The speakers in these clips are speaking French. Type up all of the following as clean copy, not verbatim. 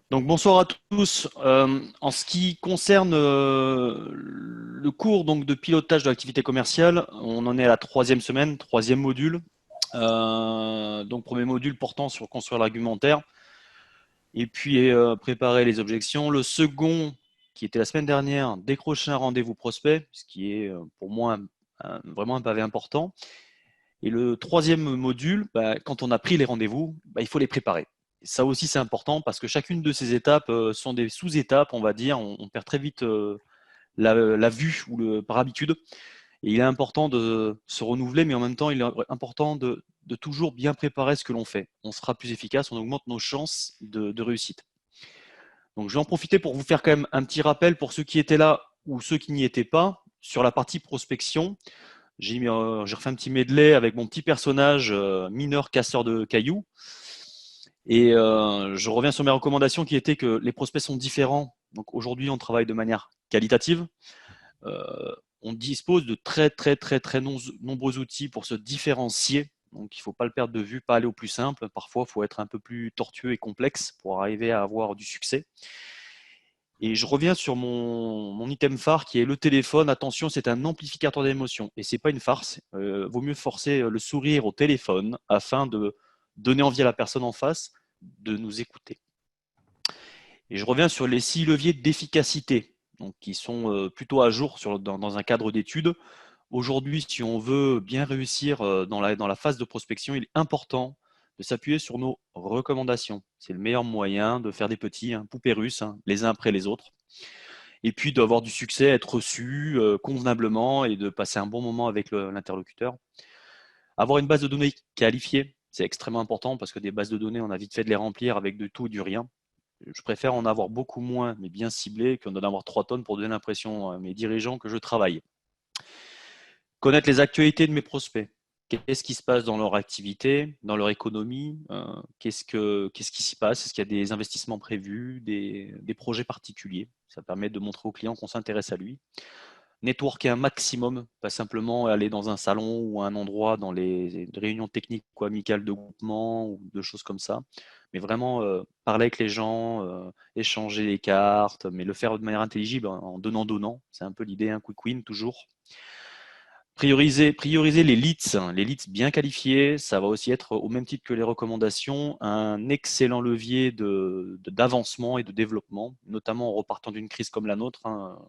Donc bonsoir à tous. En ce qui concerne le cours donc, de pilotage de l'activité commerciale, on en est à la troisième semaine, troisième module. Donc premier module portant sur construire l'argumentaire et puis préparer les objections. Le second, qui était la semaine dernière, décrocher un rendez-vous prospect, ce qui est pour moi vraiment un pavé important. Et le troisième module, quand on a pris les rendez-vous, il faut les préparer. Et ça aussi, c'est important parce que chacune de ces étapes sont des sous-étapes, on va dire. On perd très vite la vue par habitude. Et il est important de se renouveler, mais en même temps, il est important de toujours bien préparer ce que l'on fait. On sera plus efficace, on augmente nos chances de réussite. Donc, je vais en profiter pour vous faire quand même un petit rappel pour ceux qui étaient là ou ceux qui n'y étaient pas sur la partie prospection. J'ai refait un petit medley avec mon petit personnage mineur casseur de cailloux. Et je reviens sur mes recommandations qui étaient que les prospects sont différents. Donc aujourd'hui, on travaille de manière qualitative. On dispose de très nombreux outils pour se différencier. Donc il ne faut pas le perdre de vue, pas aller au plus simple. Parfois, il faut être un peu plus tortueux et complexe pour arriver à avoir du succès. Et je reviens sur mon item phare qui est le téléphone. Attention, c'est un amplificateur d'émotions et c'est pas une farce. Vaut mieux forcer le sourire au téléphone afin de donner envie à la personne en face de nous écouter. Et je reviens sur les 6 leviers d'efficacité, donc qui sont plutôt à jour dans un cadre d'étude. Aujourd'hui, si on veut bien réussir dans la phase de prospection, il est important de s'appuyer sur nos recommandations. C'est le meilleur moyen de faire des petits poupées russes, les uns après les autres. Et puis d'avoir du succès, être reçu convenablement et de passer un bon moment avec l'interlocuteur. Avoir une base de données qualifiée, c'est extrêmement important parce que des bases de données, on a vite fait de les remplir avec de tout et du rien. Je préfère en avoir beaucoup moins, mais bien ciblé, qu'en avoir 3 tonnes pour donner l'impression à mes dirigeants que je travaille. Connaître les actualités de mes prospects. Qu'est-ce qui se passe dans leur activité, dans leur économie, qu'est-ce qui s'y passe, est-ce qu'il y a des investissements prévus, des projets particuliers. Ça permet de montrer au client qu'on s'intéresse à lui. Networker un maximum, pas simplement aller dans un salon ou un endroit dans les réunions techniques ou amicales de groupement ou de choses comme ça, mais vraiment parler avec les gens, échanger les cartes, mais le faire de manière intelligible en donnant-donnant. C'est un peu l'idée, un quick win toujours. Prioriser les leads bien qualifiés, ça va aussi être au même titre que les recommandations, un excellent levier d'avancement et de développement, notamment en repartant d'une crise comme la nôtre.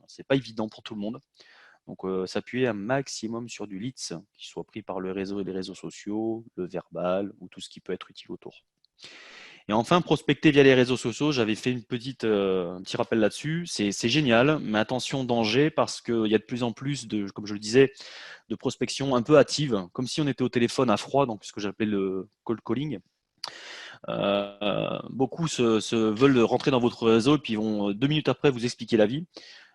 C'est pas évident pour tout le monde. Donc, s'appuyer un maximum sur du leads, qui soit pris par le réseau et les réseaux sociaux, le verbal ou tout ce qui peut être utile autour. Et enfin, prospecter via les réseaux sociaux, j'avais fait un petit rappel là-dessus. C'est génial, mais attention danger parce qu'il y a de plus en plus comme je le disais, de prospection un peu hâtive, comme si on était au téléphone à froid, donc ce que j'appelais le cold calling. Beaucoup veulent rentrer dans votre réseau et puis vont 2 minutes après vous expliquer la vie.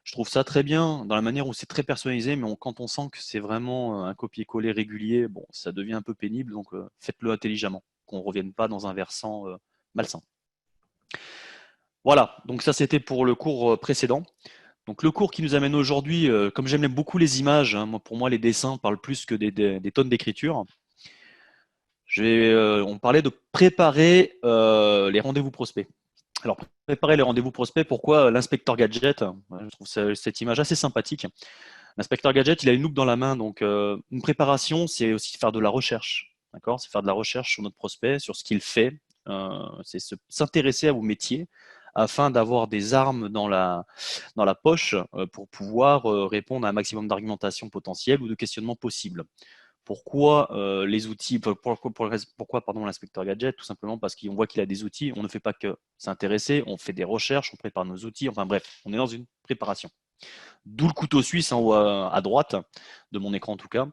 Je trouve ça très bien dans la manière où c'est très personnalisé, mais quand on sent que c'est vraiment un copier-coller régulier, bon, ça devient un peu pénible, donc faites-le intelligemment, qu'on ne revienne pas dans un versant malsain. Voilà, donc ça c'était pour le cours précédent. Donc le cours qui nous amène aujourd'hui, comme j'aime beaucoup les images, pour moi les dessins parlent plus que des tonnes d'écriture. On parlait de préparer les rendez-vous prospects. Alors préparer les rendez-vous prospects, pourquoi l'inspecteur gadget? Je trouve cette image assez sympathique. L'inspecteur gadget, il a une loupe dans la main, donc une préparation, c'est aussi faire de la recherche. D'accord? C'est faire de la recherche sur notre prospect, sur ce qu'il fait. C'est s'intéresser à vos métiers afin d'avoir des armes dans la poche pour pouvoir répondre à un maximum d'argumentation potentielle ou de questionnements possibles. Pourquoi les outils, pourquoi pardon, l'inspecteur gadget? Tout simplement parce qu'on voit qu'il a des outils, on ne fait pas que s'intéresser, on fait des recherches, on prépare nos outils, enfin bref, on est dans une préparation. D'où le couteau suisse en haut à droite de mon écran en tout cas,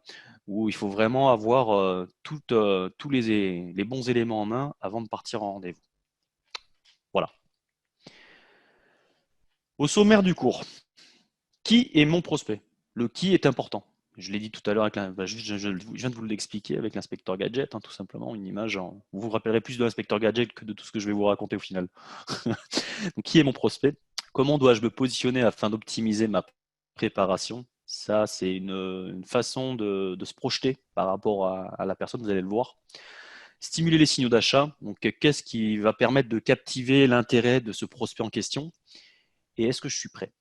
où il faut vraiment avoir tous les bons éléments en main avant de partir en rendez-vous. Voilà. Au sommaire du cours, qui est mon prospect? Le qui est important. Je l'ai dit tout à l'heure, je viens de vous l'expliquer avec l'inspecteur gadget, tout simplement, une image. Vous vous rappellerez plus de l'inspecteur gadget que de tout ce que je vais vous raconter au final. Donc, qui est mon prospect? Comment dois-je me positionner afin d'optimiser ma préparation? Ça, c'est une façon de se projeter par rapport à la personne, vous allez le voir. Stimuler les signaux d'achat. Donc, qu'est-ce qui va permettre de captiver l'intérêt de ce prospect en question? Et est-ce que je suis prêt?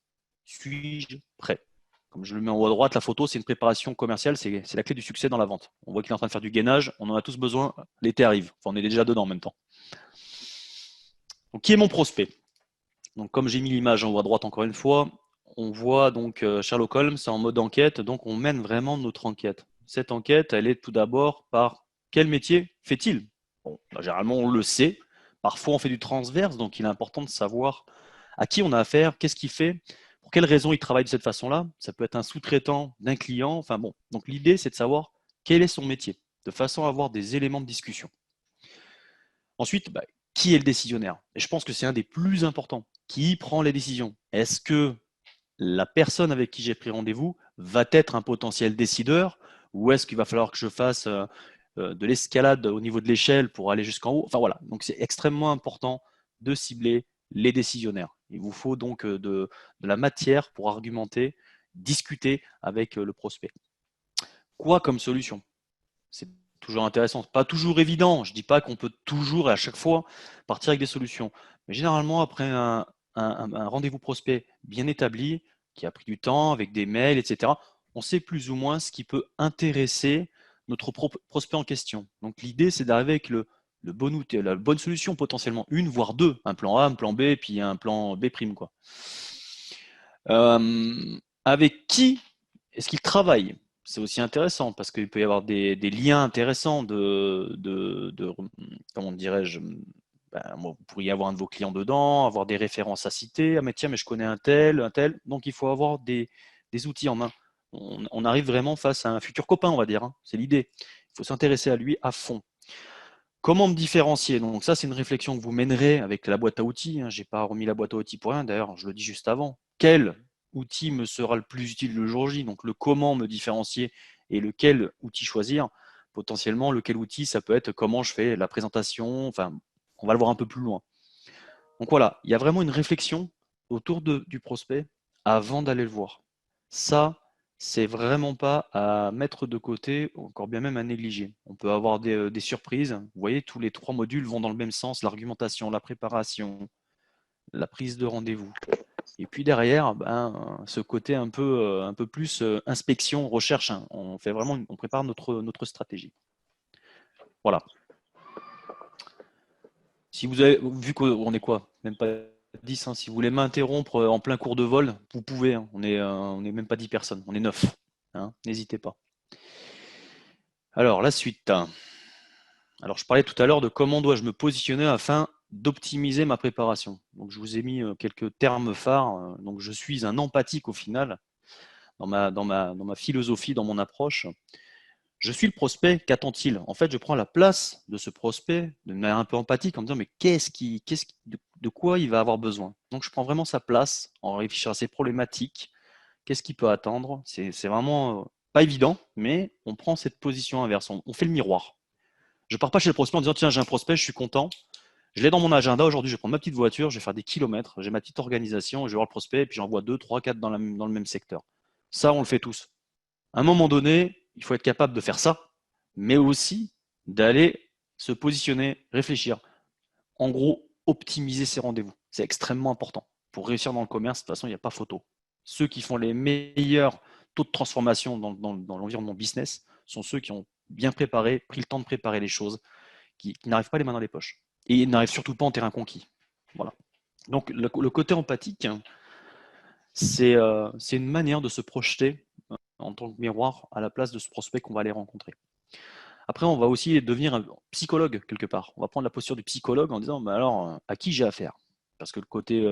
Suis-je prêt? Comme je le mets en haut à droite, la photo, c'est une préparation commerciale, c'est la clé du succès dans la vente. On voit qu'il est en train de faire du gainage, on en a tous besoin, l'été arrive. Enfin, on est déjà dedans en même temps. Donc, qui est mon prospect? Donc, comme j'ai mis l'image en haut à droite encore une fois, on voit donc Sherlock Holmes, c'est en mode enquête, donc on mène vraiment notre enquête. Cette enquête, elle est tout d'abord par quel métier fait-il? Bon, bah, généralement, on le sait. Parfois, on fait du transverse, donc il est important de savoir à qui on a affaire, qu'est-ce qu'il fait, pour quelles raisons il travaille de cette façon-là. Ça peut être un sous-traitant d'un client. Enfin bon, donc l'idée, c'est de savoir quel est son métier, de façon à avoir des éléments de discussion. Ensuite, bah, qui est le décisionnaire? Et je pense que c'est un des plus importants. Qui prend les décisions? Est-ce que la personne avec qui j'ai pris rendez-vous va être un potentiel décideur ou est-ce qu'il va falloir que je fasse de l'escalade au niveau de l'échelle pour aller jusqu'en haut? Enfin voilà, donc c'est extrêmement important de cibler les décisionnaires. Il vous faut donc de la matière pour argumenter, discuter avec le prospect. Quoi comme solution? C'est toujours intéressant. Pas toujours évident. Je ne dis pas qu'on peut toujours et à chaque fois partir avec des solutions. Mais généralement, après un rendez-vous prospect bien établi, qui a pris du temps, avec des mails, etc., on sait plus ou moins ce qui peut intéresser notre prospect en question. Donc l'idée, c'est d'arriver avec le bon outil, la bonne solution, potentiellement une, voire deux. Un plan A, un plan B, puis un plan B', quoi. Avec qui est-ce qu'il travaille? C'est aussi intéressant parce qu'il peut y avoir des liens intéressants comment dirais-je, vous pourriez avoir un de vos clients dedans, avoir des références à citer. Ah mais tiens, mais je connais un tel. Donc il faut avoir des outils en main. On arrive vraiment face à un futur copain, on va dire, hein. C'est l'idée. Il faut s'intéresser à lui à fond. Comment me différencier? Donc ça, c'est une réflexion que vous mènerez avec la boîte à outils, hein. Je n'ai pas remis la boîte à outils pour rien, d'ailleurs, je le dis juste avant. Quel outil me sera le plus utile le jour J? Donc le comment me différencier et lequel outil choisir. Potentiellement, lequel outil, ça peut être comment je fais la présentation. Enfin, on va le voir un peu plus loin. Donc voilà, il y a vraiment une réflexion autour du prospect avant d'aller le voir. Ça, c'est vraiment pas à mettre de côté, encore bien même à négliger. On peut avoir des surprises. Vous voyez, tous les trois modules vont dans le même sens, l'argumentation, la préparation, la prise de rendez-vous. Et puis derrière, ce côté un peu plus inspection, recherche, hein. On fait vraiment, on prépare notre stratégie. Voilà. Si vous avez vu qu'on est quoi? Même pas 10, hein. Si vous voulez m'interrompre en plein cours de vol, vous pouvez, hein. On est même pas 10 personnes, on est 9, hein. N'hésitez pas. Alors, la suite. Alors, je parlais tout à l'heure de comment dois-je me positionner afin d'optimiser ma préparation. Donc, je vous ai mis quelques termes phares. Donc, je suis un empathique au final, dans ma philosophie, dans mon approche. Je suis le prospect, qu'attend-il? En fait, je prends la place de ce prospect de manière un peu empathique en me disant, mais de quoi il va avoir besoin? Donc, je prends vraiment sa place en réfléchissant à ses problématiques. Qu'est-ce qu'il peut attendre? C'est vraiment pas évident, mais on prend cette position inverse. On fait le miroir. Je pars pas chez le prospect en disant, tiens, j'ai un prospect, je suis content. Je l'ai dans mon agenda. Aujourd'hui, je vais prendre ma petite voiture, je vais faire des kilomètres, j'ai ma petite organisation, je vais voir le prospect, et puis j'envoie 2, 3, 4 dans le même secteur. Ça, on le fait tous. À un moment donné, il faut être capable de faire ça, mais aussi d'aller se positionner, réfléchir. En gros, optimiser ses rendez-vous. C'est extrêmement important. Pour réussir dans le commerce, de toute façon, il n'y a pas photo. Ceux qui font les meilleurs taux de transformation dans l'environnement business sont ceux qui ont bien préparé, pris le temps de préparer les choses, qui n'arrivent pas les mains dans les poches. Et ils n'arrivent surtout pas en terrain conquis. Voilà. Donc le côté empathique, c'est une manière de se projeter en tant que miroir à la place de ce prospect qu'on va aller rencontrer. Après, on va aussi devenir un psychologue quelque part. On va prendre la posture du psychologue en disant, bah alors, à qui j'ai affaire? Parce que le côté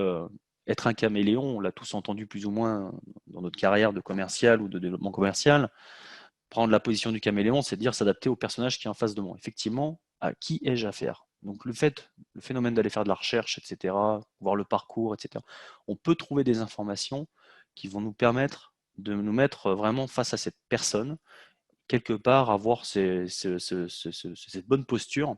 être un caméléon, on l'a tous entendu plus ou moins dans notre carrière de commercial ou de développement commercial. Prendre la position du caméléon, c'est dire s'adapter au personnage qui est en face de moi. Effectivement, à qui ai-je affaire? Donc le phénomène d'aller faire de la recherche, etc., voir le parcours, etc., on peut trouver des informations qui vont nous permettre de nous mettre vraiment face à cette personne, quelque part avoir cette bonne posture.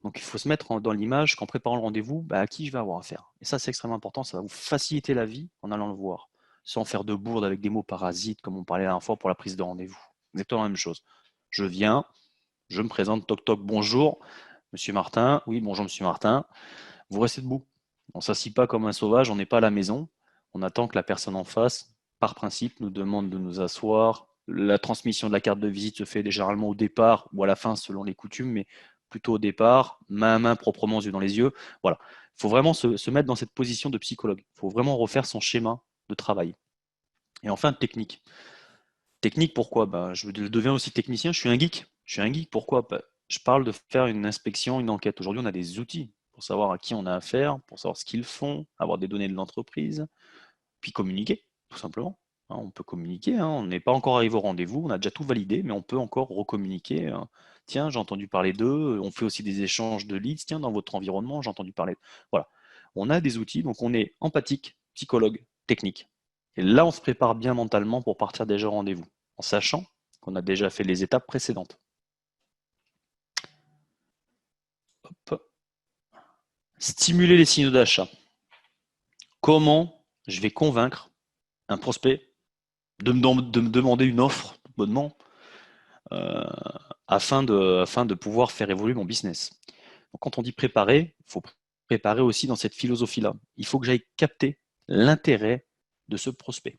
Donc il faut se mettre dans l'image qu'en préparant le rendez-vous, à qui je vais avoir affaire. Et ça, c'est extrêmement important, ça va vous faciliter la vie en allant le voir, sans faire de bourde avec des mots parasites, comme on parlait la dernière fois pour la prise de rendez-vous. Exactement la même chose. Je viens, Je me présente, toc toc, bonjour, monsieur Martin. Oui, bonjour, monsieur Martin. Vous restez debout. On ne s'assit pas comme un sauvage, on n'est pas à la maison. On attend que la personne en face, par principe, nous demande de nous asseoir. La transmission de la carte de visite se fait généralement au départ ou à la fin selon les coutumes, mais plutôt au départ, main à main, proprement, yeux dans les yeux. Voilà. Il faut vraiment se mettre dans cette position de psychologue. Il faut vraiment refaire son schéma de travail. Et enfin, technique. Technique, pourquoi? Je deviens aussi technicien, je suis un geek. Je suis un geek, pourquoi? Je parle de faire une inspection, une enquête. Aujourd'hui, on a des outils pour savoir à qui on a affaire, pour savoir ce qu'ils font, avoir des données de l'entreprise, puis communiquer, tout simplement. Hein, on peut communiquer, hein, on n'est pas encore arrivé au rendez-vous, on a déjà tout validé, mais on peut encore recommuniquer. Hein. Tiens, j'ai entendu parler d'eux, on fait aussi des échanges de leads, tiens, dans votre environnement, j'ai entendu parler. Voilà. On a des outils, donc on est empathique, psychologue, technique. Et là, on se prépare bien mentalement pour partir déjà au rendez-vous, en sachant qu'on a déjà fait les étapes précédentes. Hop. Stimuler les signaux d'achat. Comment je vais convaincre un prospect de me demander une offre bonnement euh, afin de pouvoir faire évoluer mon business. Donc, quand on dit préparer, il faut préparer aussi dans cette philosophie-là. Il faut que j'aille capter l'intérêt de ce prospect.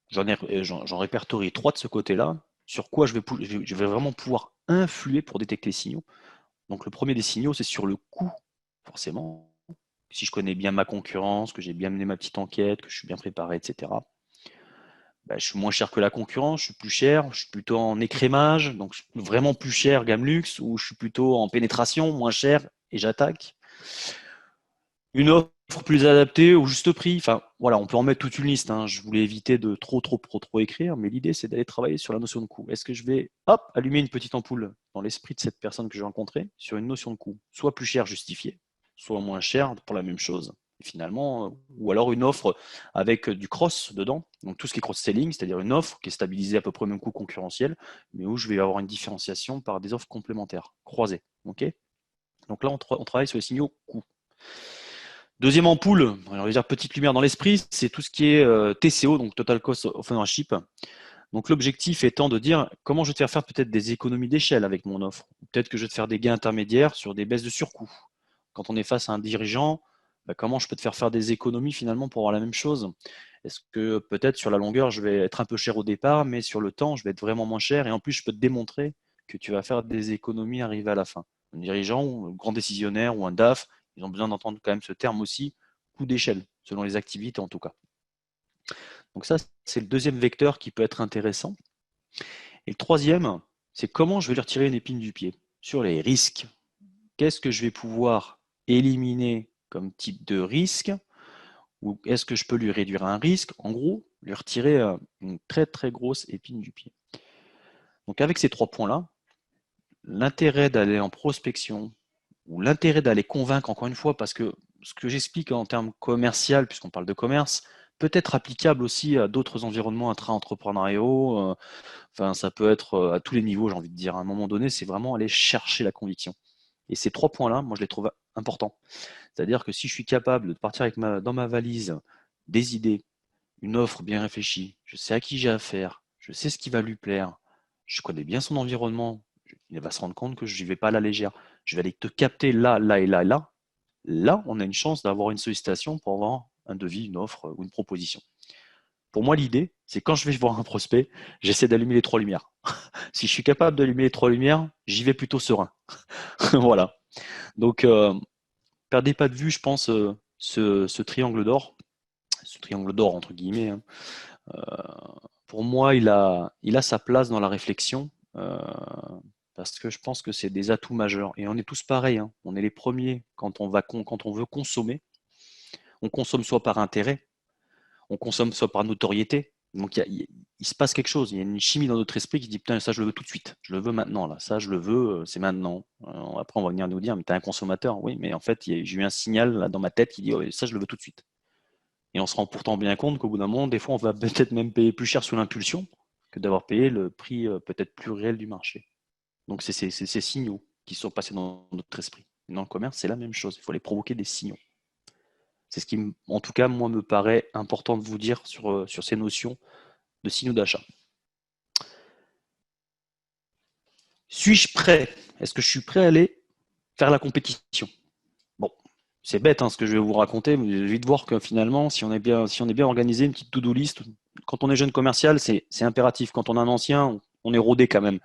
J'en répertorie 3 de ce côté-là, sur quoi je vais vraiment pouvoir influer pour détecter les signaux. Donc le premier des signaux, c'est sur le coût, forcément. Si je connais bien ma concurrence, que j'ai bien mené ma petite enquête, que je suis bien préparé, etc. Je suis moins cher que la concurrence, je suis plus cher, je suis plutôt en écrémage, donc vraiment plus cher, gamme luxe, ou je suis plutôt en pénétration, moins cher, et j'attaque. Une offre plus adaptée au juste prix, enfin voilà, on peut en mettre toute une liste. Hein. Je voulais éviter de trop écrire, mais l'idée c'est d'aller travailler sur la notion de coût. Est-ce que je vais hop, allumer une petite ampoule dans l'esprit de cette personne que j'ai rencontrée sur une notion de coût, soit plus cher justifié, soit moins cher pour la même chose. Et finalement, ou alors une offre avec du cross dedans, donc tout ce qui est cross-selling, c'est-à-dire une offre qui est stabilisée à peu près au même coût concurrentiel, mais où je vais avoir une différenciation par des offres complémentaires, croisées. Okay, donc là, on travaille sur les signaux coûts. Deuxième ampoule, on va dire petite lumière dans l'esprit, c'est tout ce qui est TCO, donc Total Cost of Ownership. Donc l'objectif étant de dire comment je vais te faire peut-être des économies d'échelle avec mon offre. Peut-être que je vais te faire des gains intermédiaires sur des baisses de surcoût. Quand on est face à un dirigeant, comment je peux te faire des économies finalement pour avoir la même chose? Est-ce que peut-être sur la longueur, je vais être un peu cher au départ, mais sur le temps, je vais être vraiment moins cher et en plus, je peux te démontrer que tu vas faire des économies arrivées à la fin. Un dirigeant ou un grand décisionnaire ou un DAF, ils ont besoin d'entendre quand même ce terme aussi, coût d'échelle, selon les activités en tout cas. Donc ça, c'est le deuxième vecteur qui peut être intéressant. Et le troisième, c'est comment je vais lui retirer une épine du pied sur les risques. Qu'est-ce que je vais pouvoir éliminer comme type de risque ou est-ce que je peux lui réduire un risque? En gros, lui retirer une très très grosse épine du pied. Donc avec ces 3 points-là, l'intérêt d'aller en prospection ou l'intérêt d'aller convaincre, encore une fois, parce que ce que j'explique en termes commercial, puisqu'on parle de commerce, peut être applicable aussi à d'autres environnements intra-entrepreneuriaux. Enfin, ça peut être à tous les niveaux, j'ai envie de dire. À un moment donné, c'est vraiment aller chercher la conviction. Et ces 3 points-là, moi, je les trouve importants. C'est-à-dire que si je suis capable de partir avec dans ma valise des idées, une offre bien réfléchie, je sais à qui j'ai affaire, je sais ce qui va lui plaire, je connais bien son environnement, il va se rendre compte que je ne vais pas à la légère. Je vais aller te capter là, là et là et là. Là, on a une chance d'avoir une sollicitation pour avoir un devis, une offre ou une proposition. Pour moi, l'idée, c'est quand je vais voir un prospect, j'essaie d'allumer les 3 lumières. Si je suis capable d'allumer les 3 lumières, j'y vais plutôt serein. Voilà. Donc, perdez pas de vue, je pense, ce triangle d'or, entre guillemets. Hein. Pour moi, il a sa place dans la réflexion parce que je pense que c'est des atouts majeurs. Et on est tous pareils. Hein. On est les premiers quand on veut consommer. On consomme soit par intérêt, on consomme soit par notoriété. Donc il se passe quelque chose. Il y a une chimie dans notre esprit qui dit putain, ça je le veux tout de suite. Je le veux maintenant. Là. Ça je le veux, c'est maintenant. Après, on va venir nous dire mais t'es un consommateur. Oui, mais en fait, j'ai eu un signal là, dans ma tête qui dit oh, ça je le veux tout de suite. Et on se rend pourtant bien compte qu'au bout d'un moment, des fois, on va peut-être même payer plus cher sous l'impulsion que d'avoir payé le prix peut-être plus réel du marché. Donc, c'est ces signaux qui sont passés dans notre esprit. Et dans le commerce, c'est la même chose. Il faut aller provoquer des signaux. C'est ce qui, en tout cas, moi, me paraît important de vous dire sur ces notions de signaux d'achat. Suis-je prêt? Est-ce que je suis prêt à aller faire la compétition? Bon, c'est bête ce que je vais vous raconter, mais vous allez vite voir que finalement, si on est bien organisé, une petite to-do list, quand on est jeune commercial, c'est impératif. Quand on est un ancien, on est rodé quand même.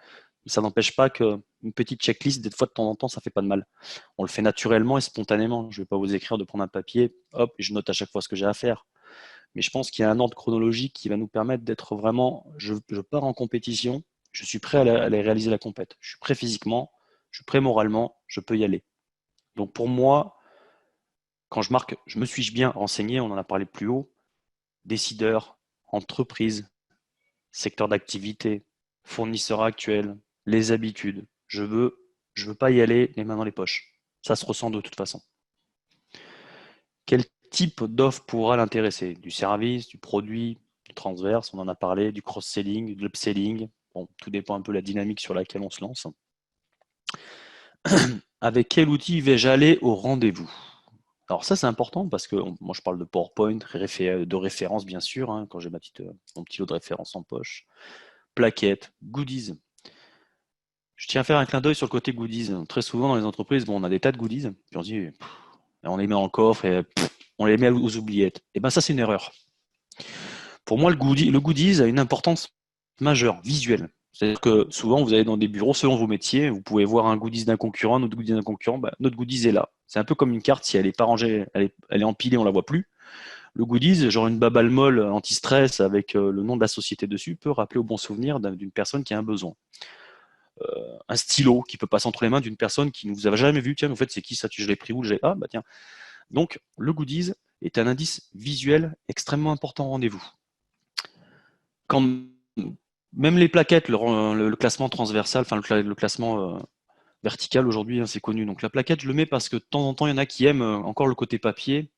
Ça n'empêche pas qu'une petite checklist, des fois de temps en temps, ça fait pas de mal. On le fait naturellement et spontanément. Je ne vais pas vous écrire de prendre un papier, hop, et je note à chaque fois ce que j'ai à faire. Mais je pense qu'il y a un ordre chronologique qui va nous permettre d'être vraiment, je pars en compétition, je suis prêt à aller réaliser la compète. Je suis prêt physiquement, je suis prêt moralement, je peux y aller. Donc pour moi, quand je marque, je me suis bien renseigné, on en a parlé plus haut, décideur, entreprise, secteur d'activité, fournisseur actuel, les habitudes. Je veux pas y aller les mains dans les poches. Ça se ressent de toute façon. Quel type d'offre pourra l'intéresser? Du service, du produit, du transverse, on en a parlé, du cross-selling, de l'upselling. Bon, tout dépend un peu de la dynamique sur laquelle on se lance. Avec quel outil vais-je aller au rendez-vous? Alors ça c'est important parce que moi je parle de PowerPoint, de référence bien sûr, quand j'ai mon petit lot de références en poche. Plaquettes, goodies. Je tiens à faire un clin d'œil sur le côté goodies. Très souvent dans les entreprises, bon, on a des tas de goodies, puis on se dit, on les met dans le coffre et on les met aux oubliettes. Et bien ça c'est une erreur. Pour moi, le goodies a une importance majeure, visuelle. C'est-à-dire que souvent, vous allez dans des bureaux, selon vos métiers, vous pouvez voir un goodies d'un concurrent, notre goodies d'un concurrent, notre goodies est là. C'est un peu comme une carte, si elle n'est pas rangée, elle est empilée, on ne la voit plus. Le goodies, genre une baballe molle anti-stress avec le nom de la société dessus, peut rappeler au bon souvenir d'une personne qui a un besoin. Un stylo qui peut passer entre les mains d'une personne qui ne vous a jamais vu. Tiens, en fait, c'est qui ça? Je l'ai pris où? Ah, bah tiens. Donc, le goodies est un indice visuel extrêmement important au rendez-vous. Quand même les plaquettes, le classement transversal, enfin le classement vertical aujourd'hui, c'est connu. Donc la plaquette, je le mets parce que de temps en temps, il y en a qui aiment encore le côté papier,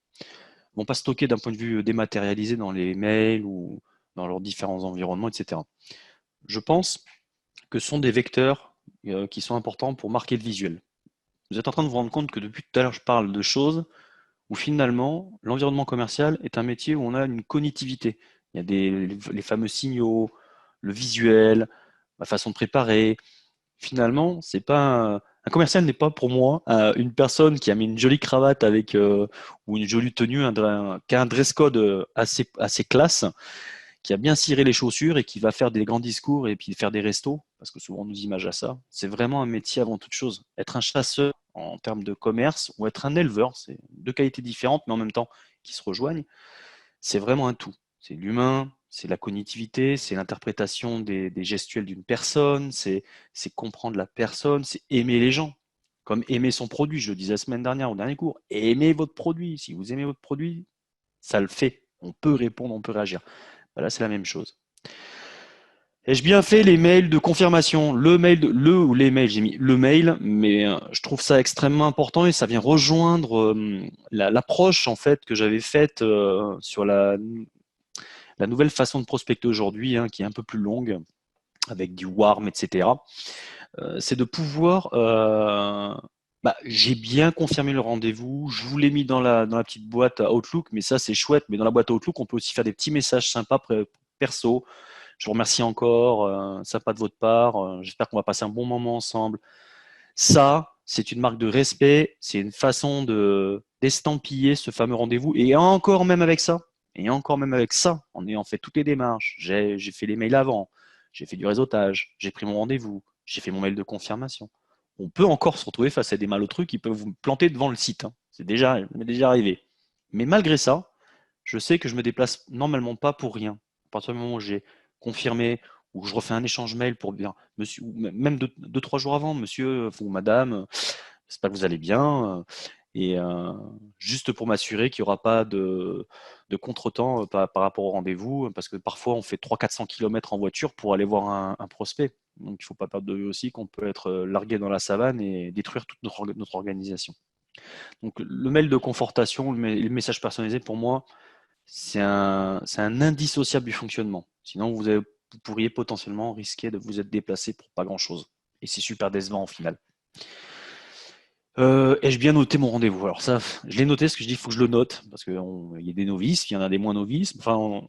vont pas stocker d'un point de vue dématérialisé dans les mails ou dans leurs différents environnements, etc. Je pense que ce sont des vecteurs qui sont importants pour marquer le visuel. Vous êtes en train de vous rendre compte que depuis tout à l'heure, je parle de choses où finalement, l'environnement commercial est un métier où on a une cognitivité. Il y a les fameux signaux, le visuel, la façon de préparer. Finalement, c'est pas un commercial n'est pas pour moi une personne qui a mis une jolie cravate avec ou une jolie tenue, qui a un dress code assez classe, qui a bien ciré les chaussures et qui va faire des grands discours et puis faire des restos, parce que souvent on nous image à ça. C'est vraiment un métier avant toute chose. Être un chasseur en termes de commerce ou être un éleveur, c'est deux qualités différentes, mais en même temps qui se rejoignent. C'est vraiment un tout. C'est l'humain, c'est la cognitivité, c'est l'interprétation des gestuels d'une personne, c'est comprendre la personne, c'est aimer les gens. Comme aimer son produit, je le disais la semaine dernière au dernier cours. Aimez votre produit. Si vous aimez votre produit, ça le fait. On peut répondre, on peut réagir. Ben là, c'est la même chose. Ai-je bien fait les mails de confirmation? Le ou les mails, j'ai mis le mail, mais je trouve ça extrêmement important et ça vient rejoindre l'approche en fait que j'avais faite sur la nouvelle façon de prospecter aujourd'hui, qui est un peu plus longue, avec du warm, etc. C'est de pouvoir j'ai bien confirmé le rendez-vous, je vous l'ai mis dans la petite boîte Outlook, mais ça c'est chouette, mais dans la boîte Outlook, on peut aussi faire des petits messages sympas perso. Je vous remercie encore, sympa de votre part, j'espère qu'on va passer un bon moment ensemble. Ça, c'est une marque de respect, c'est une façon d'estampiller ce fameux rendez-vous. Et encore même avec ça, en ayant fait toutes les démarches, j'ai fait les mails avant, j'ai fait du réseautage, j'ai pris mon rendez-vous, j'ai fait mon mail de confirmation. On peut encore se retrouver face à des malotrus qui peuvent vous planter devant le site. Ça m'est déjà arrivé. Mais malgré ça, je sais que je me déplace normalement pas pour rien. À partir du moment où j'ai confirmé ou que je refais un échange mail pour dire, monsieur, ou même deux, trois jours avant, monsieur ou madame, j'espère que vous allez bien. Et juste pour m'assurer qu'il n'y aura pas de contretemps par rapport au rendez-vous, parce que parfois on fait 300-400 km en voiture pour aller voir un prospect. Donc il ne faut pas perdre de vue aussi qu'on peut être largué dans la savane et détruire toute notre organisation. Donc le mail de confortation, le message personnalisé pour moi, c'est un indissociable du fonctionnement. Sinon, vous pourriez potentiellement risquer de vous être déplacé pour pas grand-chose. Et c'est super décevant au final. Ai-je bien noté mon rendez-vous? Alors ça, je l'ai noté parce que je dis il faut que je le note, parce qu'il y a des novices, il y en a des moins novices. Enfin,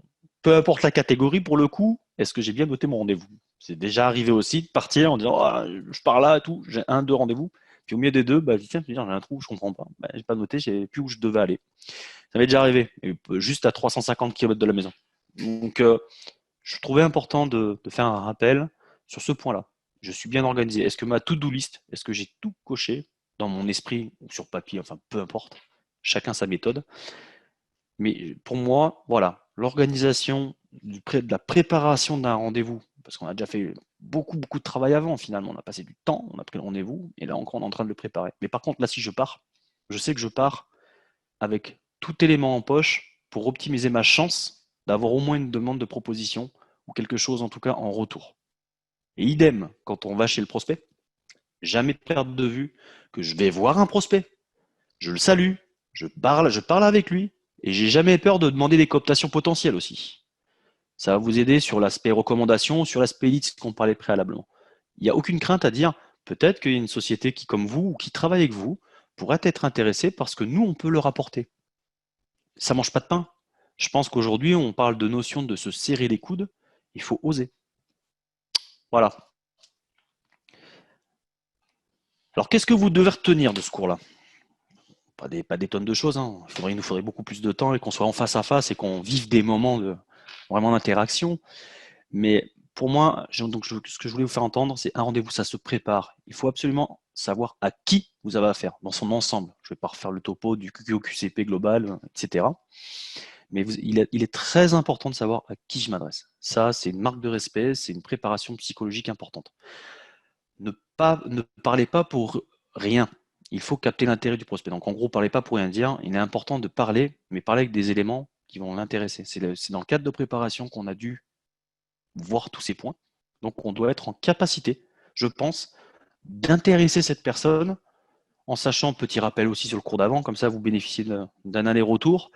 peu importe la catégorie pour le coup, est-ce que j'ai bien noté mon rendez-vous? C'est déjà arrivé aussi de partir en disant oh, je pars là et tout, j'ai un, deux rendez-vous. Puis au milieu des deux, je dis tiens, j'ai un trou, je comprends pas. J'ai pas noté, je sais plus où je devais aller. Ça m'est déjà arrivé, juste à 350 km de la maison. Donc je trouvais important de faire un rappel sur ce point-là. Je suis bien organisé. Est-ce que ma to-do list, est-ce que j'ai tout coché dans mon esprit ou sur papier, enfin peu importe, chacun sa méthode. Mais pour moi, voilà, l'organisation de la préparation d'un rendez-vous, parce qu'on a déjà fait beaucoup, beaucoup de travail avant finalement, on a passé du temps, on a pris le rendez-vous, et là encore on est en train de le préparer. Mais par contre, là si je pars, je sais que je pars avec tout élément en poche pour optimiser ma chance d'avoir au moins une demande de proposition ou quelque chose en tout cas en retour. Et idem, quand on va chez le prospect, jamais perdre de vue que je vais voir un prospect, je le salue, je parle avec lui, et j'ai jamais peur de demander des cooptations potentielles aussi. Ça va vous aider sur l'aspect recommandation, sur l'aspect lead, ce qu'on parlait préalablement. Il n'y a aucune crainte à dire, peut-être qu'il y a une société qui, comme vous, ou qui travaille avec vous, pourrait être intéressée parce que nous, on peut leur apporter. Ça mange pas de pain. Je pense qu'aujourd'hui, on parle de notion de se serrer les coudes. Il faut oser. Voilà. Alors, qu'est-ce que vous devez retenir de ce cours-là? Pas des tonnes de choses. Hein. Il nous faudrait beaucoup plus de temps et qu'on soit en face à face et qu'on vive des moments de vraiment d'interaction. Mais pour moi, ce que je voulais vous faire entendre, c'est un rendez-vous, ça se prépare. Il faut absolument savoir à qui vous avez affaire dans son ensemble. Je ne vais pas refaire le topo du QQCP global, etc. Mais il est très important de savoir à qui je m'adresse. Ça, c'est une marque de respect, c'est une préparation psychologique importante. Ne parlez pas pour rien. Il faut capter l'intérêt du prospect. Donc en gros, parlez pas pour rien dire. Il est important de parler, mais parler avec des éléments qui vont l'intéresser. C'est dans le cadre de préparation qu'on a dû voir tous ces points. Donc on doit être en capacité, je pense, d'intéresser cette personne en sachant, petit rappel aussi sur le cours d'avant, comme ça vous bénéficiez d'un aller-retour.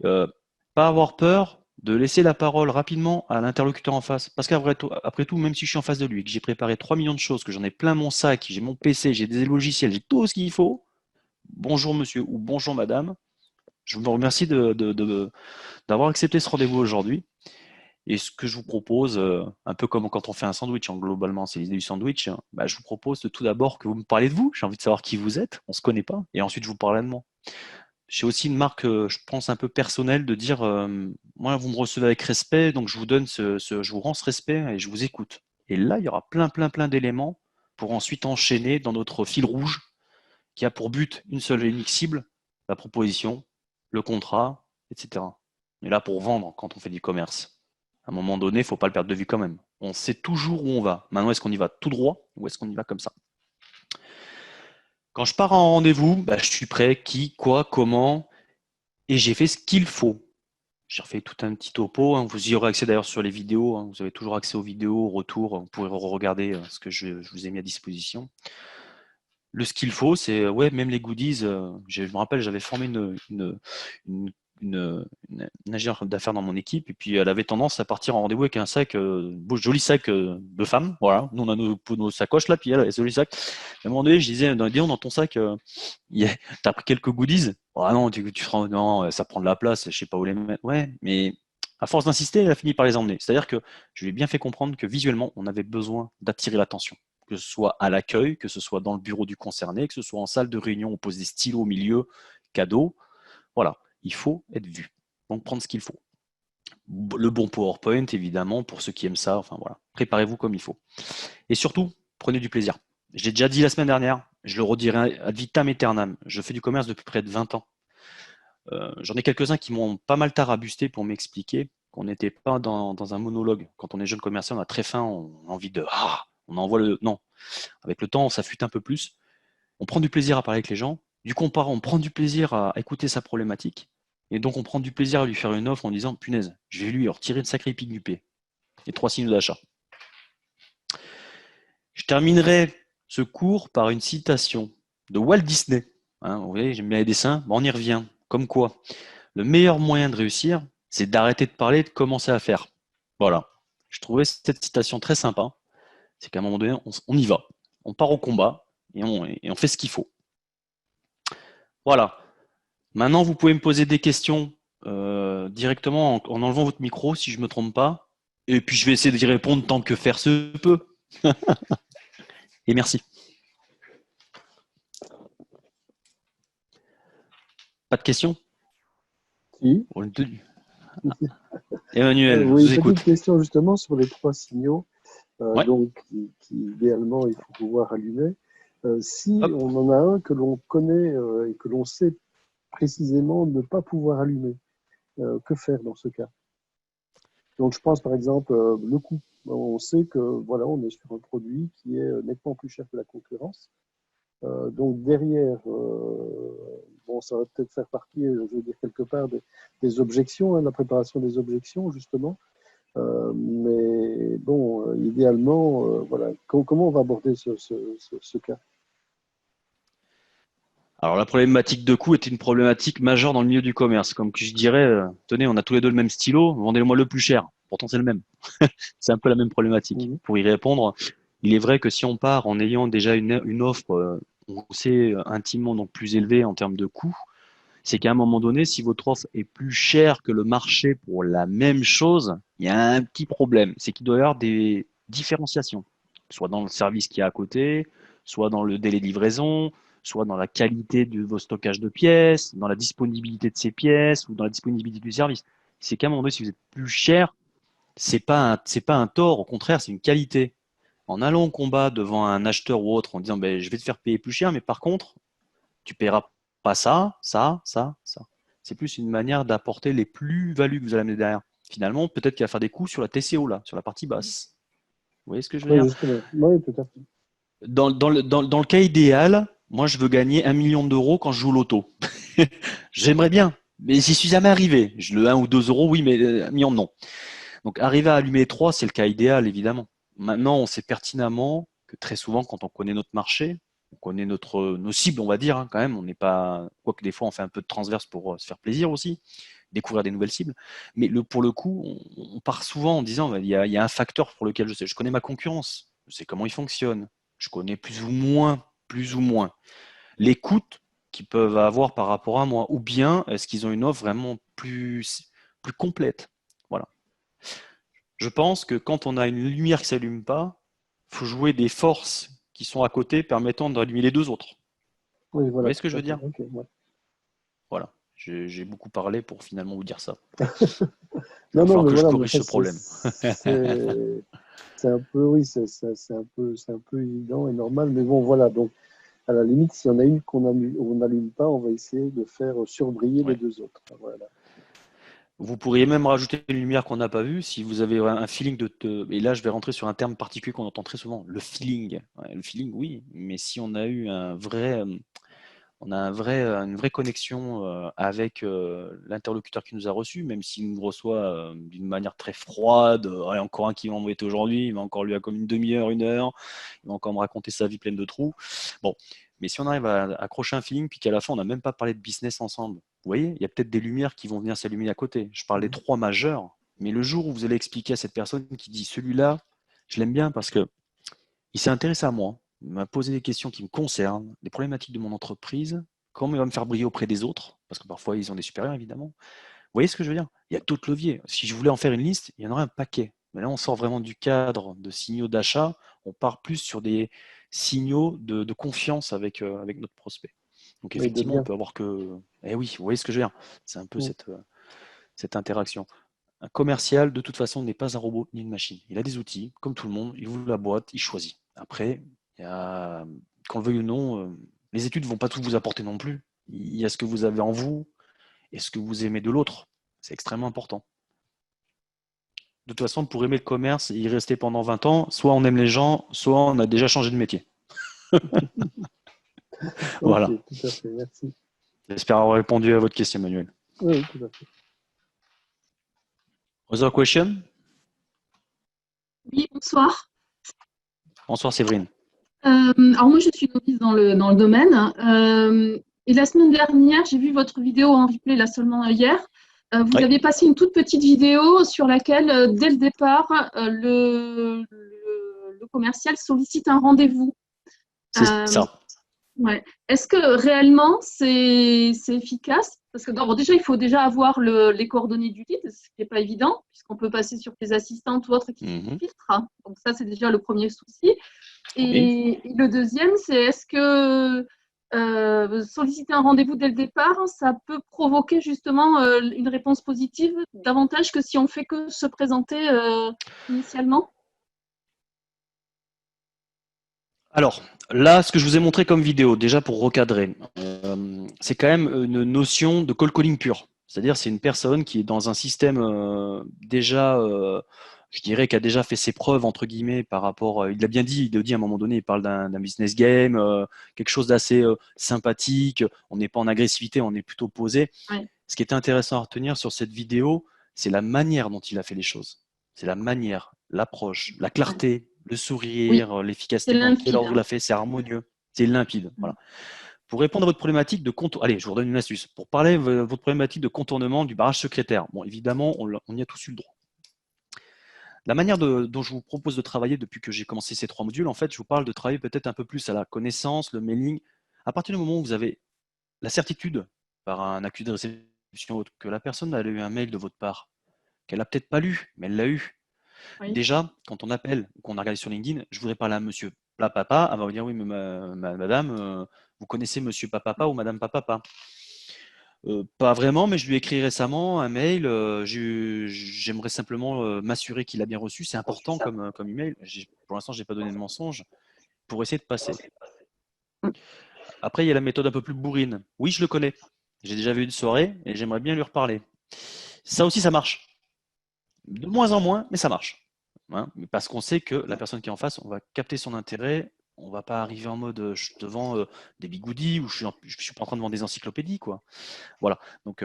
Pas avoir peur de laisser la parole rapidement à l'interlocuteur en face. Parce qu'après tout, même si je suis en face de lui, que j'ai préparé 3 millions de choses, que j'en ai plein mon sac, j'ai mon PC, j'ai des logiciels, j'ai tout ce qu'il faut, bonjour monsieur ou bonjour madame, je vous remercie d'avoir accepté ce rendez-vous aujourd'hui. Et ce que je vous propose, un peu comme quand on fait un sandwich, hein, globalement, c'est l'idée du sandwich, hein, je vous propose tout d'abord que vous me parlez de vous. J'ai envie de savoir qui vous êtes, on ne se connaît pas, et ensuite je vous parle de moi. J'ai aussi une marque, je pense, un peu personnelle de dire, moi, vous me recevez avec respect, donc je vous donne je vous rends ce respect et je vous écoute. Et là, il y aura plein, plein, plein d'éléments pour ensuite enchaîner dans notre fil rouge qui a pour but une seule et unique cible, la proposition, le contrat, etc. On est là pour vendre quand on fait du commerce. À un moment donné, il ne faut pas le perdre de vue quand même. On sait toujours où on va. Maintenant, est-ce qu'on y va tout droit ou est-ce qu'on y va comme ça? Quand je pars en rendez-vous, je suis prêt, qui, quoi, comment, et j'ai fait ce qu'il faut. J'ai refait tout un petit topo. Hein. Vous y aurez accès d'ailleurs sur les vidéos. Hein. Vous avez toujours accès aux vidéos, au retour. Vous pourrez regarder ce que je vous ai mis à disposition. Ce qu'il faut, c'est ouais, même les goodies. Je me rappelle, j'avais formé une, une ingénieure d'affaires dans mon équipe, et puis elle avait tendance à partir en rendez-vous avec un sac, beau, joli sac de femme. Voilà, nous on a nos sacoches là, puis elle a un joli sac. À un moment donné, je disais, dans ton sac, t'as pris quelques goodies. Ah non, non, ça prend de la place, je sais pas où les mettre. Ouais, mais à force d'insister, elle a fini par les emmener. C'est-à-dire que je lui ai bien fait comprendre que visuellement, on avait besoin d'attirer l'attention, que ce soit à l'accueil, que ce soit dans le bureau du concerné, que ce soit en salle de réunion, on pose des stylos au milieu, cadeaux. Voilà, il faut être vu. Donc prendre ce qu'il faut. Le bon PowerPoint, évidemment, pour ceux qui aiment ça. Enfin voilà, préparez-vous comme il faut. Et surtout, prenez du plaisir. Je l'ai déjà dit la semaine dernière, je le redirai ad vitam aeternam. Je fais du commerce depuis près de 20 ans. J'en ai quelques-uns qui m'ont pas mal tarabusté pour m'expliquer qu'on n'était pas dans un monologue. Quand on est jeune commercial, on a très faim, on a envie de... on envoie le... Non, avec le temps, on s'affûte un peu plus. On prend du plaisir à parler avec les gens. Du coup, on prend du plaisir à écouter sa problématique. Et donc, on prend du plaisir à lui faire une offre en disant, punaise, je vais lui retirer une sacrée pique du P. Et 3 signaux d'achat. Je terminerai ce cours par une citation de Walt Disney. Hein, vous voyez, j'aime bien les dessins, on y revient. Comme quoi, le meilleur moyen de réussir, c'est d'arrêter de parler et de commencer à faire. Voilà. Je trouvais cette citation très sympa. C'est qu'à un moment donné, on y va. On part au combat et on fait ce qu'il faut. Voilà. Maintenant, vous pouvez me poser des questions directement en enlevant votre micro, si je ne me trompe pas. Et puis je vais essayer d'y répondre tant que faire se peut. Et merci. Pas de questions? Si. Emmanuel, je Oui, vous petite écoute. question justement sur les trois signaux, Ouais. donc qui, idéalement il faut pouvoir allumer. Si Hop. on en a un que l'on connaît et que l'on sait précisément ne pas pouvoir allumer, que faire dans ce cas? Donc je pense par exemple le coût. On sait que voilà, on est sur un produit qui est nettement plus cher que la concurrence. Donc derrière, bon, ça va peut-être faire partie, je veux dire quelque part, des objections, hein, la préparation des objections justement. Mais bon, idéalement, voilà, comment on va aborder ce cas? Alors la problématique de coût est une problématique majeure dans le milieu du commerce. Comme que je dirais, tenez, on a tous les deux le même stylo, vendez-le-moi le plus cher. Pourtant c'est le même. C'est un peu la même problématique. Mhm. Pour y répondre, il est vrai que si on part en ayant déjà une offre, on sait intimement donc plus élevée en termes de coût, c'est qu'à un moment donné, si votre offre est plus chère que le marché pour la même chose, il y a un petit problème. C'est qu'il doit y avoir des différenciations, soit dans le service qui est à côté, soit dans le délai de livraison, soit dans la qualité de vos stockages de pièces, dans la disponibilité de ces pièces ou dans la disponibilité du service. C'est qu'à un moment donné, si vous êtes plus cher, c'est pas un tort, au contraire, c'est une qualité. En allant au combat devant un acheteur ou autre en disant ben, je vais te faire payer plus cher, mais par contre, tu paieras pas ça, ça, ça, ça. C'est plus une manière d'apporter les plus-values que vous allez amener derrière. Finalement, peut-être qu'il va faire des coups sur la TCO, là, sur la partie basse. Vous voyez ce que je veux Oui, dire? justement. Oui, tout à fait. Dans le cas idéal, moi, je veux gagner 1 million d'euros quand je joue au loto. J'aimerais bien, mais j'y suis jamais arrivé. Le 1 ou 2 euros, oui, mais 1 million, non. Donc, arriver à allumer 3, c'est le cas idéal, évidemment. Maintenant, on sait pertinemment que très souvent, quand on connaît notre marché, on connaît nos cibles, on va dire, hein, quand même. On n'est pas, quoique des fois, on fait un peu de transverse pour se faire plaisir aussi, découvrir des nouvelles cibles. Mais pour le coup, on part souvent en disant, bah, il y a un facteur pour lequel je connais ma concurrence, je sais comment il fonctionne, je connais plus ou moins les coûts qu'ils peuvent avoir par rapport à moi, ou bien est-ce qu'ils ont une offre vraiment plus complète. Voilà. Je pense que quand on a une lumière qui ne s'allume pas, il faut jouer des forces qui sont à côté permettant d'allumer les deux autres. Oui, Vous voilà, voyez ce que tout je à veux fait. dire? Ok, ouais. Voilà. J'ai beaucoup parlé pour finalement vous dire ça. Il Non, va non, falloir mais que je voilà, mais corrige ça, ce problème. c'est un peu, oui, c'est un peu évident et normal. Mais bon, voilà, donc à la limite, s'il y en a une on n'allume pas, on va essayer de faire surbriller les Ouais. deux autres. Voilà. Vous pourriez même rajouter une lumière qu'on n'a pas vue si vous avez un feeling Et là, je vais rentrer sur un terme particulier qu'on entend très souvent, le feeling. Ouais, le feeling, oui, mais si on a eu une vraie connexion avec l'interlocuteur qui nous a reçus, même s'il nous reçoit d'une manière très froide. Allez, encore un qui m'a embêté aujourd'hui, il va encore lui à comme une demi-heure, 1 heure, il va encore me raconter sa vie pleine de trous. Bon, mais si on arrive à accrocher un feeling, puis qu'à la fin, on n'a même pas parlé de business ensemble, vous voyez, il y a peut-être des lumières qui vont venir s'allumer à côté. Je parle des Mhm. trois majeurs, mais le jour où vous allez expliquer à cette personne qui dit celui-là, je l'aime bien parce que il s'est intéressé à moi, il m'a posé des questions qui me concernent, des problématiques de mon entreprise, comment il va me faire briller auprès des autres, parce que parfois ils ont des supérieurs évidemment. Vous voyez ce que je veux dire? Il y a d'autres leviers. Si je voulais en faire une liste, il y en aurait un paquet. Mais là, on sort vraiment du cadre de signaux d'achat, on part plus sur des signaux de confiance avec notre prospect. Donc Et de effectivement, on lien. peut avoir que. Eh oui, vous voyez ce que je veux dire? C'est un peu Mhm. cette interaction. Un commercial, de toute façon, n'est pas un robot ni une machine. Il a des outils, comme tout le monde, il ouvre la boîte, il choisit. Après, il y a, qu'on le veuille ou non, les études ne vont pas tout vous apporter non plus. Il y a ce que vous avez en vous et ce que vous aimez de l'autre. C'est extrêmement important. De toute façon, pour aimer le commerce et y rester pendant 20 ans, soit on aime les gens, soit on a déjà changé de métier. Ok, Voilà. tout à fait, merci. J'espère avoir répondu à votre question, Emmanuel. Oui, oui, tout à fait. Other question? Oui, bonsoir. Bonsoir, Séverine. Alors moi, je suis novice dans le domaine. Et la semaine dernière, j'ai vu votre vidéo en replay, là seulement hier. Vous Oui, aviez passé une toute petite vidéo sur laquelle, dès le départ, le commercial sollicite un rendez-vous. c'est Euh, ça. Ouais. Est-ce que réellement c'est efficace? Parce que bon, déjà, il faut déjà avoir les coordonnées du guide, ce qui n'est pas évident, puisqu'on peut passer sur des assistantes ou autres qui Mhm. filtrent, hein. Donc ça, c'est déjà le premier souci. Oui. Et le deuxième, c'est est-ce que solliciter un rendez-vous dès le départ, ça peut provoquer justement une réponse positive davantage que si on fait que se présenter initialement? Alors, là, ce que je vous ai montré comme vidéo, déjà pour recadrer, c'est quand même une notion de cold calling pur. C'est-à-dire, c'est une personne qui est dans un système déjà, je dirais, qui a déjà fait ses preuves, entre guillemets, par rapport, il l'a bien dit, il a dit à un moment donné, il parle d'un business game, quelque chose d'assez sympathique, on n'est pas en agressivité, on est plutôt posé. Ouais, Ce qui est intéressant à retenir sur cette vidéo, c'est la manière dont il a fait les choses. C'est la manière, l'approche, la ouais. clarté, le Oui, sourire, c'est l'efficacité dans quel limpide, ordre il hein. a fait, c'est harmonieux, c'est limpide. Mm. Voilà. Pour répondre à votre problématique de contournement, allez, je vous redonne une astuce. Pour parler de votre problématique de contournement du barrage secrétaire, bon, évidemment, on y a tous eu le droit. La manière dont je vous propose de travailler depuis que j'ai commencé ces 3 modules, en fait, je vous parle de travailler peut-être un peu plus à la connaissance, le mailing. À partir du moment où vous avez la certitude, par un accusé de réception autre, que la personne a eu un mail de votre part, qu'elle a peut-être pas lu, mais elle l'a eu. Oui, Déjà, quand on appelle ou qu'on a regardé sur LinkedIn, je voudrais parler à monsieur Papa, elle va vous dire oui, mais madame, vous connaissez monsieur Papa ou madame Papa. Pas vraiment, mais je lui ai écrit récemment un mail. J'aimerais simplement m'assurer qu'il a bien reçu. C'est important comme email. Pour l'instant, je n'ai pas donné de mensonge pour essayer de passer. Après, il y a la méthode un peu plus bourrine. Oui, je le connais. J'ai déjà vu une soirée et j'aimerais bien lui reparler. Ça aussi, ça marche. De moins en moins, mais ça marche. Hein, parce qu'on sait que la personne qui est en face, on va capter son intérêt. On va pas arriver en mode je te vends des bigoudis ou je suis pas en train de vendre des encyclopédies, quoi. Voilà. Donc,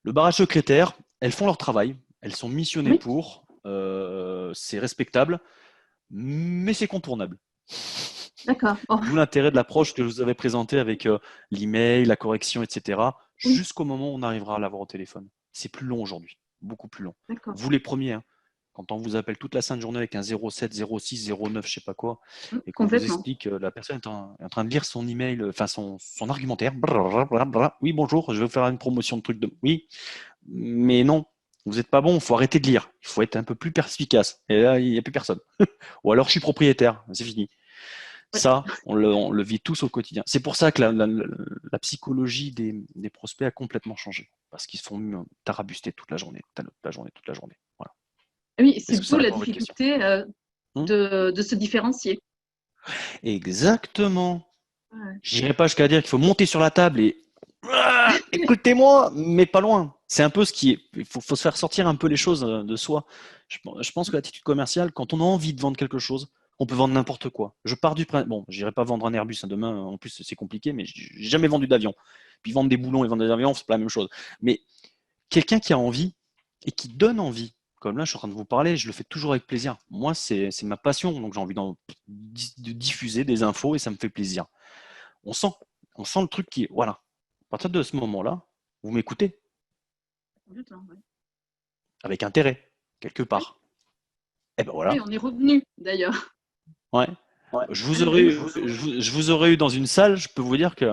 le barrage secrétaire, elles font leur travail. Elles sont missionnées oui, pour. C'est respectable, mais c'est contournable. d'accord. Bon, D'où l'intérêt de l'approche que je vous avais présentée avec l'email, la correction, etc. oui, Jusqu'au moment où on arrivera à l'avoir au téléphone. C'est plus long aujourd'hui, beaucoup plus long. d'accord. Vous les premiers, hein, quand on vous appelle toute la sainte journée avec un 07, 06, 09, je sais pas quoi, et qu'on vous Complètement. explique, la personne est en train de lire son email, enfin son argumentaire. Oui, bonjour, je vais vous faire une promotion de truc de. Oui, mais non, vous n'êtes pas bon, il faut arrêter de lire. Il faut être un peu plus perspicace. Et là, il n'y a plus personne. Ou alors, je suis propriétaire, c'est fini. Oui, Ça, on le vit tous au quotidien. C'est pour ça que la psychologie des prospects a complètement changé. Parce qu'ils se font tarabuster toute la journée, toute la journée, toute la journée. Voilà. oui, Est-ce c'est que ça d'où la répond à votre question? difficulté Hmm. de se différencier. Exactement. Ouais. Je n'irai pas jusqu'à dire qu'il faut monter sur la table et écoutez-moi, mais pas loin. C'est un peu ce qui est. Il faut se faire sortir un peu les choses de soi. Je pense que l'attitude commerciale, quand on a envie de vendre quelque chose, on peut vendre n'importe quoi. Je pars du principe. Bon, j'irai pas vendre un Airbus hein, demain. En plus, c'est compliqué, mais j'ai jamais vendu d'avion. Puis vendre des boulons et vendre des avions, c'est pas la même chose. Mais quelqu'un qui a envie et qui donne envie, comme là, je suis en train de vous parler, je le fais toujours avec plaisir. Moi, c'est ma passion, donc j'ai envie de diffuser des infos et ça me fait plaisir. On sent, on sent le truc qui est. Voilà. À partir de ce moment-là, vous m'écoutez Complètement, ouais. avec intérêt, quelque Oui, part. Et ben oui, voilà. on est revenu d'ailleurs. Ouais. Ouais. Je vous aurais eu dans une salle, je peux vous dire que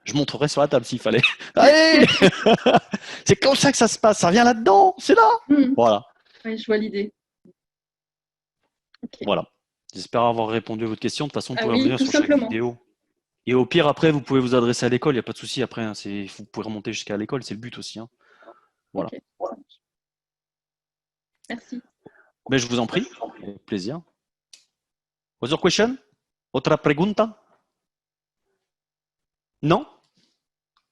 je montrerais sur la table s'il fallait. Allez. C'est comme ça que ça se passe, ça vient là-dedans, c'est là. Hmm. Voilà. Oui, je vois l'idée. Ok. Voilà. J'espère avoir répondu à votre question. De toute façon, vous Ah pouvez oui, revenir tout sur chaque simplement. vidéo. Et au pire, après, vous pouvez vous adresser à l'école, il n'y a pas de souci. Après, hein, vous pouvez remonter jusqu'à l'école, c'est le but aussi. Hein. Ok, Voilà. ça marche. Merci. Mais je vous en prie, avec plaisir. Other question? Otra pregunta? Non?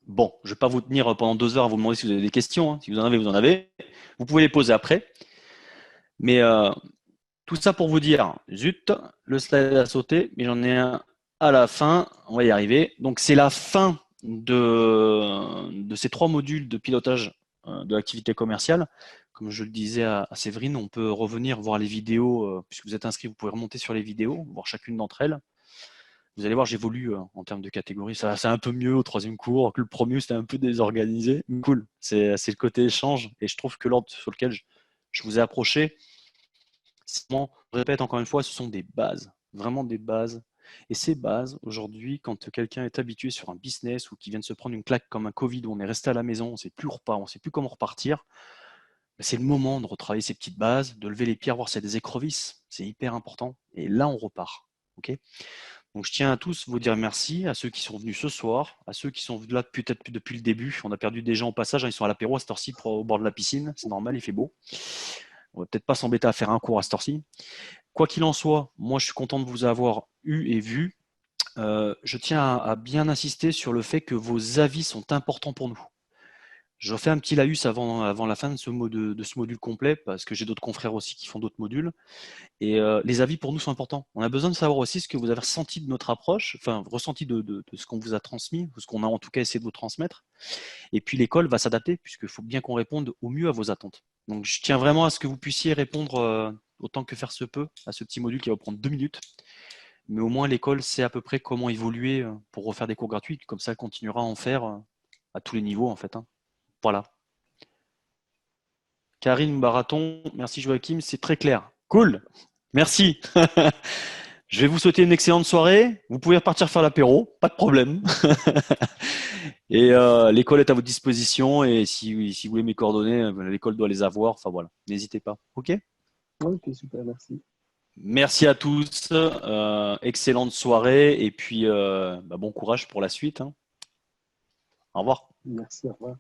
Bon, je ne vais pas vous tenir pendant 2 heures à vous demander si vous avez des questions. Hein. Si vous en avez, vous en avez. Vous pouvez les poser après. Mais tout ça pour vous dire, zut, le slide a sauté, mais j'en ai un à la fin. On va y arriver. Donc, c'est la fin de ces 3 modules de pilotage de l'activité commerciale. Comme je le disais à Séverine, on peut revenir voir les vidéos. Puisque vous êtes inscrit, vous pouvez remonter sur les vidéos, voir chacune d'entre elles. Vous allez voir, j'évolue en termes de catégorie. Ça, c'est un peu mieux au 3e cours que le premier, c'était un peu désorganisé. Cool, c'est le côté échange. Et je trouve que l'ordre sur lequel je vous ai approché, je répète encore une fois, ce sont des bases, vraiment des bases. Et ces bases, aujourd'hui, quand quelqu'un est habitué sur un business ou qui vient de se prendre une claque comme un Covid où on est resté à la maison, on ne sait plus où on ne sait plus comment repartir, c'est le moment de retravailler ces petites bases, de lever les pierres, voir s'il y a des écrevisses. C'est hyper important. Et là, on repart. Ok. Donc, je tiens à tous vous dire merci, à ceux qui sont venus ce soir, à ceux qui sont venus là peut-être depuis le début. On a perdu des gens au passage, ils sont à l'apéro à cette heure-ci au bord de la piscine. C'est normal, il fait beau. On va peut-être pas s'embêter à faire un cours à cette heure-ci. Quoi qu'il en soit, moi, je suis content de vous avoir eu et vu. Je tiens à bien insister sur le fait que vos avis sont importants pour nous. Je refais un petit laïus avant la fin de ce module complet, parce que j'ai d'autres confrères aussi qui font d'autres modules. Et les avis pour nous sont importants. On a besoin de savoir aussi ce que vous avez ressenti de notre approche, enfin ressenti de ce qu'on vous a transmis, de ce qu'on a en tout cas essayé de vous transmettre. Et puis l'école va s'adapter, puisqu'il faut bien qu'on réponde au mieux à vos attentes. Donc je tiens vraiment à ce que vous puissiez répondre autant que faire se peut à ce petit module qui va prendre 2 minutes. Mais au moins l'école sait à peu près comment évoluer pour refaire des cours gratuits. Comme ça, elle continuera à en faire à tous les niveaux en fait. Hein. Voilà. Karine Baraton, merci Joachim, c'est très clair. Cool, merci. Je vais vous souhaiter une excellente soirée. Vous pouvez repartir faire l'apéro, pas de problème. Et l'école est à votre disposition. Et si vous voulez mes coordonnées, l'école doit les avoir. Enfin voilà, n'hésitez pas. Ok. Ok, super, merci. Merci à tous. Excellente soirée. Et puis bon courage pour la suite. Hein. Au revoir. Merci, au revoir.